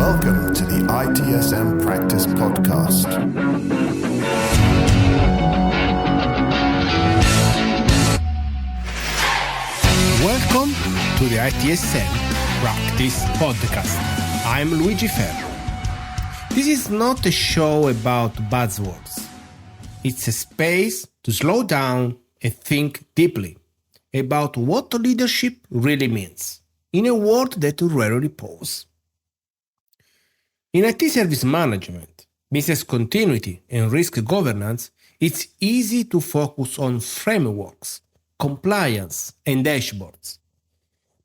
Welcome to the ITSM Practice Podcast. Welcome to the ITSM Practice Podcast. I'm Luigi Ferri. This is not a show about buzzwords. It's a space to slow down and think deeply about what leadership really means in a world that rarely pauses. In IT service management, business continuity, and risk governance, it's easy to focus on frameworks, compliance, and dashboards.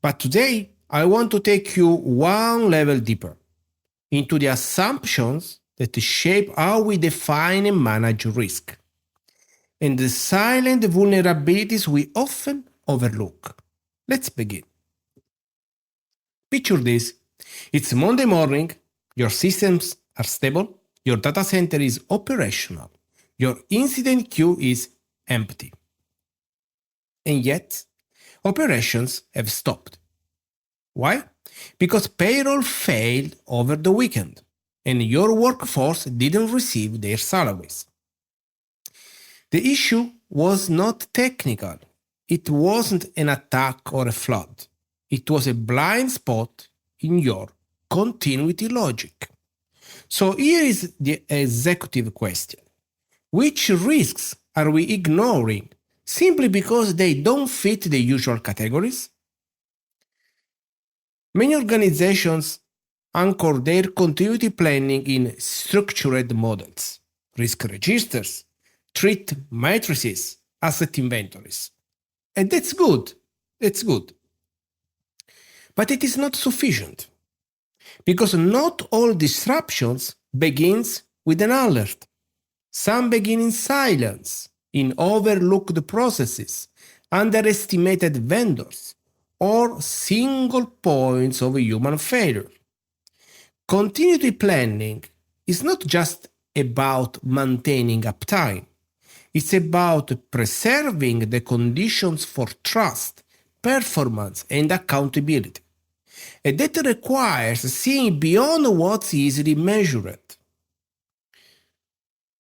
But today, I want to take you one level deeper into the assumptions that shape how we define and manage risk, and the silent vulnerabilities we often overlook. Let's begin. Picture this. It's Monday morning, your systems are stable, your data center is operational, your incident queue is empty. And yet, operations have stopped. Why? Because payroll failed over the weekend, and your workforce didn't receive their salaries. The issue was not technical. It wasn't an attack or a flood. It was a blind spot in your continuity logic. So here is the executive question. Which risks are we ignoring simply because they don't fit the usual categories? Many organizations anchor their continuity planning in structured models, risk registers, threat matrices, asset inventories. And that's good. But it is not sufficient. Because not all disruptions begins with an alert. Some begin in silence, in overlooked processes, underestimated vendors, or single points of human failure. Continuity planning is not just about maintaining uptime. It's about preserving the conditions for trust, performance, and accountability. And that requires seeing beyond what's easily measured.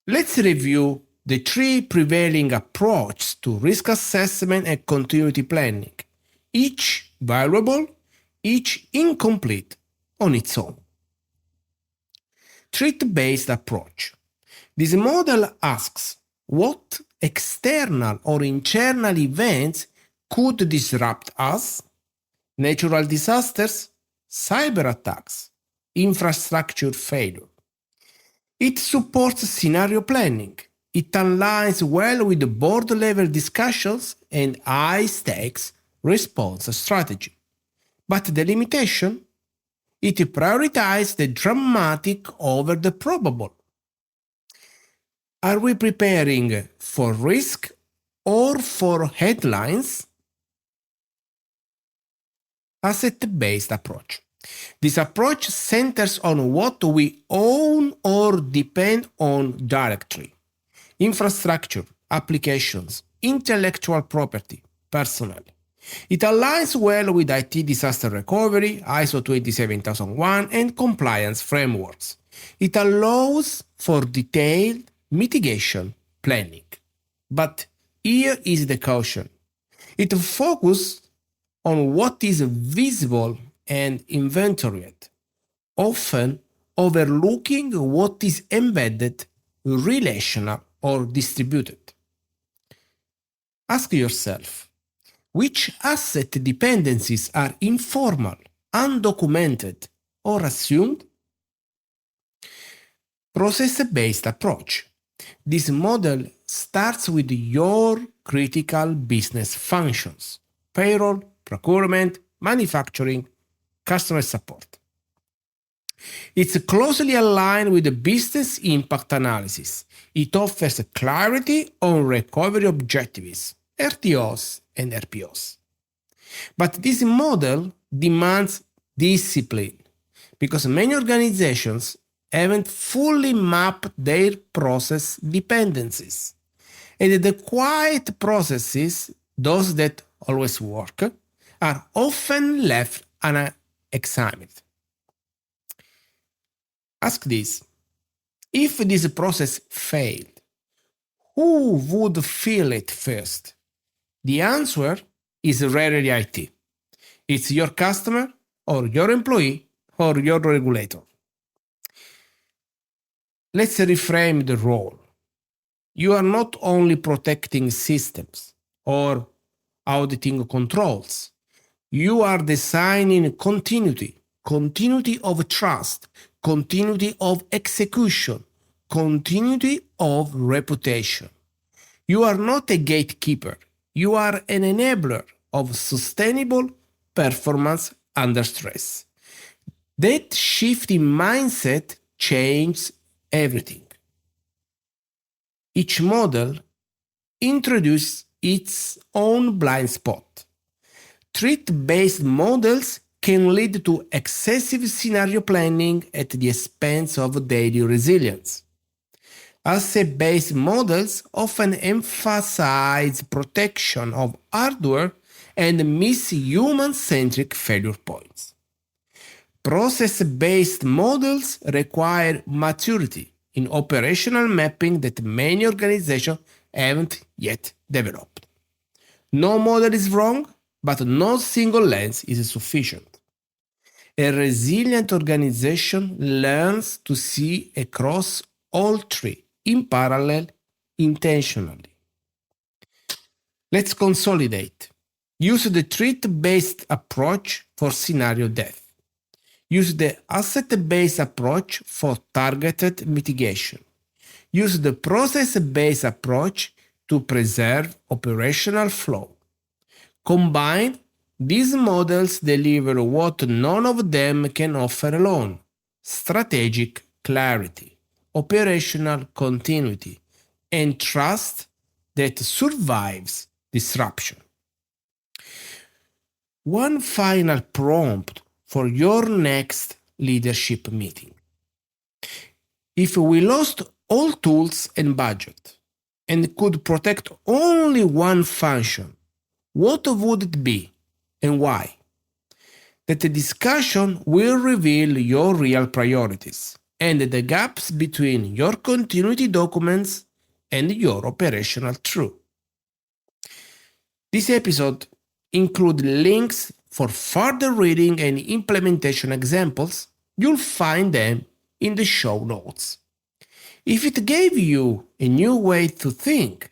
Let's review the three prevailing approaches to risk assessment and continuity planning, each valuable, each incomplete on its own. Threat-based approach. This model asks what external or internal events could disrupt us: natural disasters, cyber attacks, infrastructure failure. It supports scenario planning. It aligns well with the board-level discussions and high-stakes response strategy. But the limitation? It prioritizes the dramatic over the probable. Are we preparing for risk or for headlines? Asset-based approach. This approach centers on what we own or depend on directly: infrastructure, applications, intellectual property, personnel. It aligns well with IT disaster recovery, ISO 27001, and compliance frameworks. It allows for detailed mitigation planning. But here is the caution. It focuses on what is visible and inventoried, often overlooking what is embedded, relational, or distributed. Ask yourself, which asset dependencies are informal, undocumented, or assumed? Process-based approach. This model starts with your critical business functions: payroll, procurement, manufacturing, customer support. It's closely aligned with the business impact analysis. It offers clarity on recovery objectives, RTOs and RPOs. But this model demands discipline because many organizations haven't fully mapped their process dependencies. And the quiet processes, those that always work, are often left unexamined. Ask this. If this process failed, who would feel it first? The answer is rarely IT. It's your customer, or your employee, or your regulator. Let's reframe the role. You are not only protecting systems or auditing controls. You are designing continuity of trust, continuity of execution, continuity of reputation. You are not a gatekeeper. You are an enabler of sustainable performance under stress. That shift in mindset changes everything. Each model introduces its own blind spot. Threat-based models can lead to excessive scenario planning at the expense of daily resilience. Asset-based models often emphasize protection of hardware and miss human-centric failure points. Process-based models require maturity in operational mapping that many organizations haven't yet developed. No model is wrong, but no single lens is sufficient. A resilient organization learns to see across all three in parallel intentionally. Let's consolidate. Use the threat-based approach for scenario depth. Use the asset-based approach for targeted mitigation. Use the process-based approach to preserve operational flow. Combined, these models deliver what none of them can offer alone: strategic clarity, operational continuity, and trust that survives disruption. One final prompt for your next leadership meeting. If we lost all tools and budget and could protect only one function, what would it be and why? That discussion will reveal your real priorities and the gaps between your continuity documents and your operational truth. This episode includes links for further reading and implementation examples. You'll find them in the show notes. If it gave you a new way to think,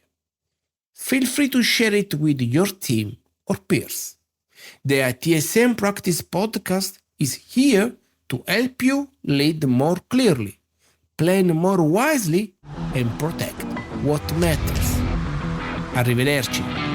feel free to share it with your team or peers. The ITSM Practice Podcast is here to help you lead more clearly, plan more wisely, and protect what matters. Arrivederci.